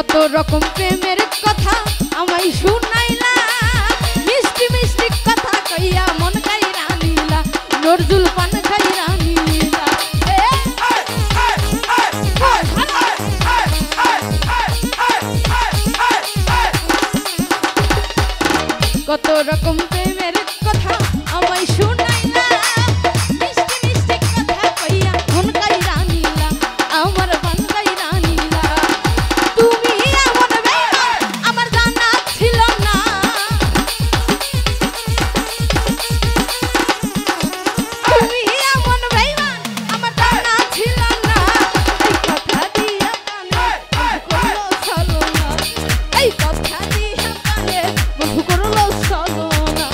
কত রকম প্রেমের কথা আমায় শুনাইলা, মিষ্টি মিষ্টি কথা কইয়া মন কাইরা নিলা, নজরুল পান খাইরা নিলা। কত রকম প্রেমের কথা আমায় শুনাইলা, মিষ্টি মিষ্টি কথা কইয়া মন কাইরা নিলা, আমার পান কাইরা নিলা। তুমি এমন বেঈমান আমার জানা ছিল না, তুমি এমন বেঈমান আমার জানা ছিল না, এই কথা দিয়া কানে করলো ছলনা, এই কথা দিয়া কানে বন্ধু করলো ছলনা।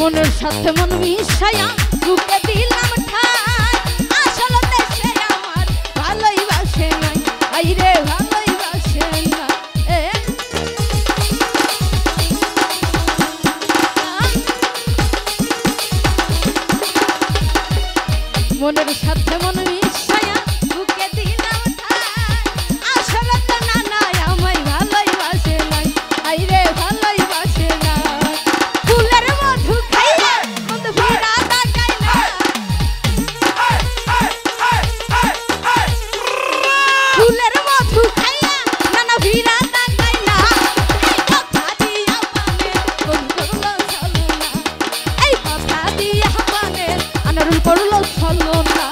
মনের সাথে মন মিশায়া বুকে দিলাম ঠাই, আসলতে সে আমার ভালোই বাসে নাই, আইরে ভালোই বাসে না। মনের সাথে মন মিশায়া বুকে দিলাম ঠাই, আসলতে না নাই আমায় ভালোই বাসে নাই, আইরে ভালোই বাসে না। ফুলের মধু খাইয়া মন ফিরা তাকাই না, ফুলের মধু খাইয়া নানা ফিরা তাকাই না, এই কথা দিয়া পানে বন্ধু করলো ছলনা, এই কথা দিয়া পানে আনারুল করলো ছলনা।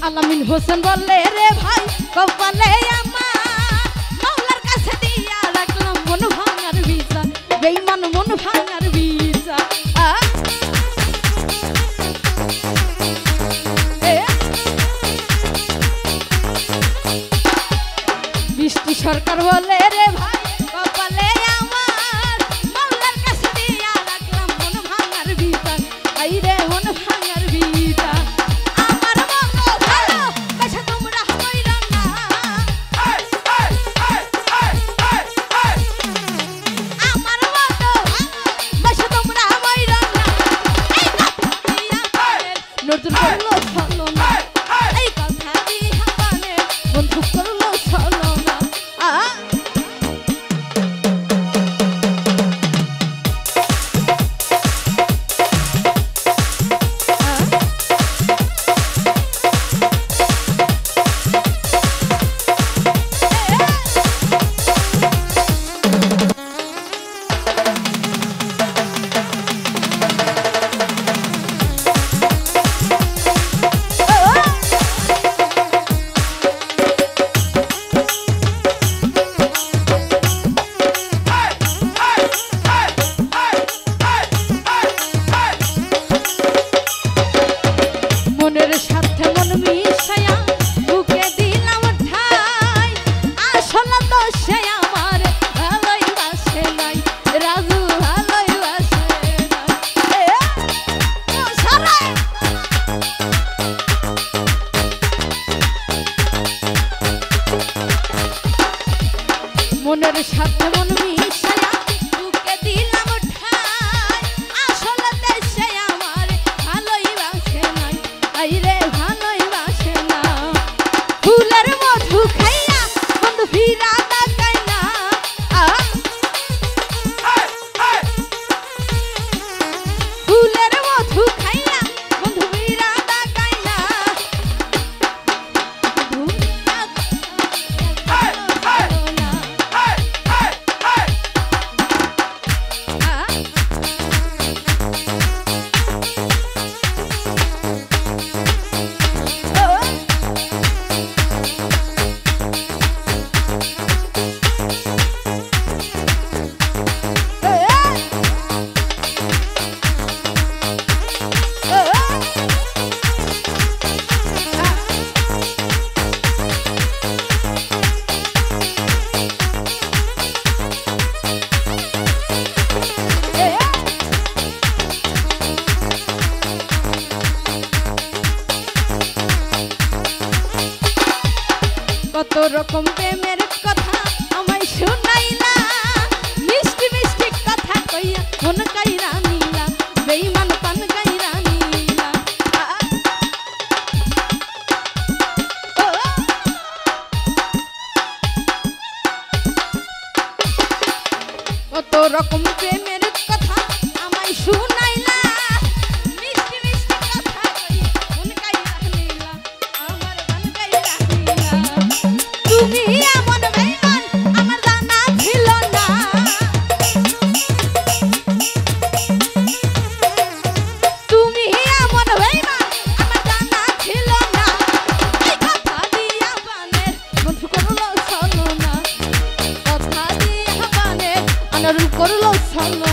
আলামিন হোসেন বলে রে ভাই কপালে আমার মাওলার কাছে দিয়া রাখলাম মন ভাঙার ভিসা, বেঈমান মন ভাঙার ভিসা। বৃষ্টি সরকার বলে রে ভাই কপালে আমার মাওলার কাছে দিয়া রাখলাম মন ভাঙার ভিসা, আইরে মন ভাঙার ভিসা। নজরুল করলো ছলনা, এই কথা দিয়া কানে বন্ধু করলো ছলনা। মনের সাথে মন মিশায়া বুকে দিলাম ঠাই, আসলে তো সে আমার ভালোই বাসে নাই, রাজু ভালোই বাসে নাই। মনের সাথে মন মিশায়া বুকে দিলাম ঠাই, আসলে সে আমার ভালোই বাসে নাই, আইরে ভালোই বাসে না। ফুলের মধু খাইয়া বন্ধু ফিরা তাকাই না, ফুল কথা আমায় শুনাইলা মিষ্টি মিষ্টি কথা কইয়া মন কাইরা নিলা বেঈমান পান কাইরা নিলা কত রকম প্রেমের কথা আমায় শুনাইলা মিষ্টি মিষ্টি কথা কইয়া মন কাইরা নিলা আমার মন কাইরা নিলা তুমি এমন বেঈমান আমার জানা ছিল না তুমি এমন বেঈমান আমার জানা ছিল না এই কথা দিয়া বানের বন্ধু করলো ছলনা কথা দিয়া বানের আনর করলো ছলনা